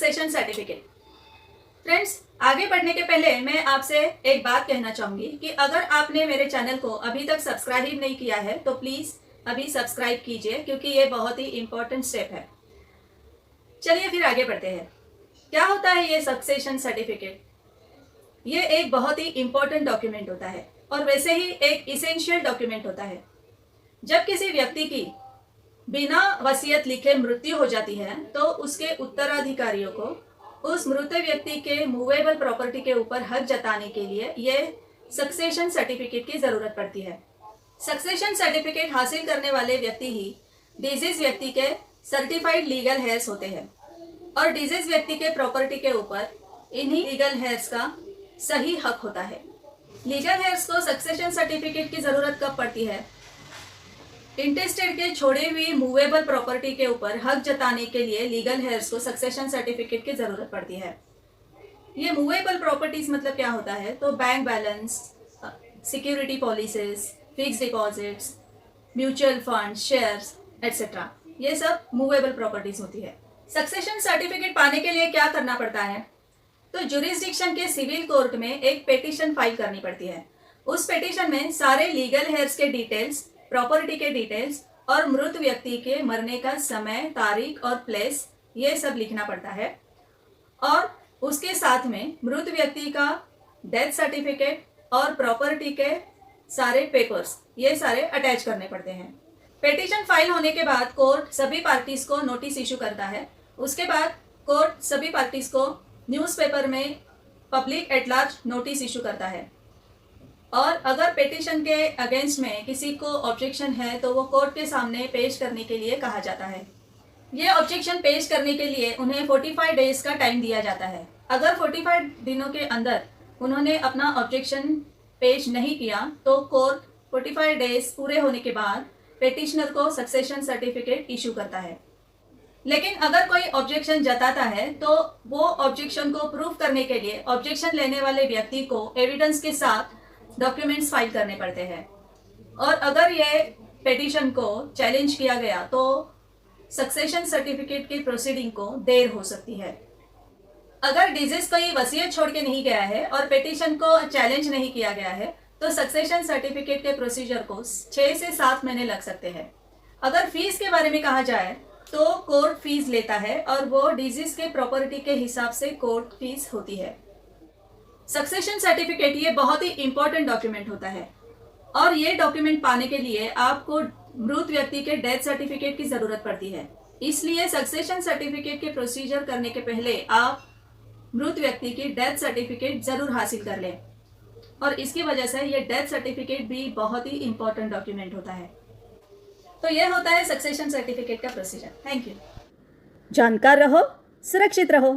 Succession certificate. Friends, आगे बढ़ने के पहले मैं आपसे एक बात कहना चाहूंगी कि अगर आपने मेरे चैनल को अभी तक सब्सक्राइब नहीं किया है तो प्लीज अभी सब्सक्राइब कीजिए, क्योंकि ये बहुत ही इंपॉर्टेंट स्टेप है। चलिए फिर आगे बढ़ते हैं। क्या होता है ये सक्सेशन सर्टिफिकेट? ये एक बहुत ही इंपॉर्टेंट डॉक्यूमेंट होता है और वैसे ही एक इसेंशियल डॉक्यूमेंट होता है। जब किसी व्यक्ति की बिना वसीयत लिखे मृत्यु हो जाती है तो उसके उत्तराधिकारियों को उस मृत व्यक्ति के मूवेबल प्रॉपर्टी के ऊपर हक जताने के लिए ये सक्सेशन सर्टिफिकेट की जरूरत पड़ती है। सक्सेशन सर्टिफिकेट हासिल करने वाले व्यक्ति ही डिजीज व्यक्ति के सर्टिफाइड लीगल हेयर्स होते हैं और डिजीज व्यक्ति के प्रॉपर्टी के ऊपर इन्हीं लीगल हेयर्स का सही हक होता है। लीगल हेयर्स को सक्सेशन सर्टिफिकेट की जरूरत कब पड़ती है? इंटेस्टेड के छोड़ी हुई मूवेबल प्रॉपर्टी के ऊपर हक जताने के लिए लीगल हेयर्स को सक्सेशन सर्टिफिकेट की जरूरत पड़ती है। ये मूवेबल प्रॉपर्टीज मतलब क्या होता है? तो bank balance, security policies, fix deposits, mutual fund, shares etcetera, ये सब मूवेबल प्रॉपर्टीज होती है। सक्सेशन सर्टिफिकेट पाने के लिए क्या करना पड़ता है? तो जुरिस्डिक्शन के सिविल कोर्ट में एक पिटीशन फाइल करनी पड़ती है। उस पिटीशन में सारे लीगल हेयर्स के डिटेल्स, प्रॉपर्टी के डिटेल्स और मृत व्यक्ति के मरने का समय, तारीख और प्लेस, ये सब लिखना पड़ता है। और उसके साथ में मृत व्यक्ति का डेथ सर्टिफिकेट और प्रॉपर्टी के सारे पेपर्स, ये सारे अटैच करने पड़ते हैं। पिटीशन फाइल होने के बाद कोर्ट सभी पार्टीज को नोटिस इशू करता है। उसके बाद कोर्ट सभी पार्टीज को न्यूज़पेपर में public at large notice issue करता है और अगर पिटीशन के अगेंस्ट में किसी को ऑब्जेक्शन है तो वो कोर्ट के सामने पेश करने के लिए कहा जाता है। ये ऑब्जेक्शन पेश करने के लिए उन्हें 45 डेज का टाइम दिया जाता है। अगर 45 दिनों के अंदर उन्होंने अपना ऑब्जेक्शन पेश नहीं किया तो कोर्ट 45 डेज पूरे होने के बाद पिटिशनर को सक्सेशन सर्टिफिकेट इशू करता है। लेकिन अगर कोई ऑब्जेक्शन जताता है तो वो ऑब्जेक्शन को प्रूव करने के लिए ऑब्जेक्शन लेने वाले व्यक्ति को एविडेंस के साथ डॉक्यूमेंट्स फाइल करने पड़ते हैं और अगर ये पिटीशन को चैलेंज किया गया तो सक्सेशन सर्टिफिकेट की प्रोसीडिंग को देर हो सकती है। अगर डिजीज कोई वसीयत छोड़ के नहीं गया है और पिटीशन को चैलेंज नहीं किया गया है तो सक्सेशन सर्टिफिकेट के प्रोसीजर को 6 से 7 महीने लग सकते हैं। अगर फीस के बारे में कहा जाए तो कोर्ट फीस लेता है और वो डिजीज के प्रॉपर्टी के हिसाब से कोर्ट फीस होती है। सक्सेशन सर्टिफिकेट ये बहुत ही इंपॉर्टेंट डॉक्यूमेंट होता है और ये डॉक्यूमेंट पाने के लिए आपको मृत व्यक्ति के डेथ सर्टिफिकेट की जरूरत पड़ती है। इसलिए सक्सेशन सर्टिफिकेट के प्रोसीजर करने के पहले आप मृत व्यक्ति की डेथ सर्टिफिकेट जरूर हासिल कर लें और इसकी वजह से ये डेथ सर्टिफिकेट भी बहुत ही इंपॉर्टेंट डॉक्यूमेंट होता है। तो यह होता है सक्सेशन सर्टिफिकेट का प्रोसीजर। Thank you. जानकार रहो, सुरक्षित रहो।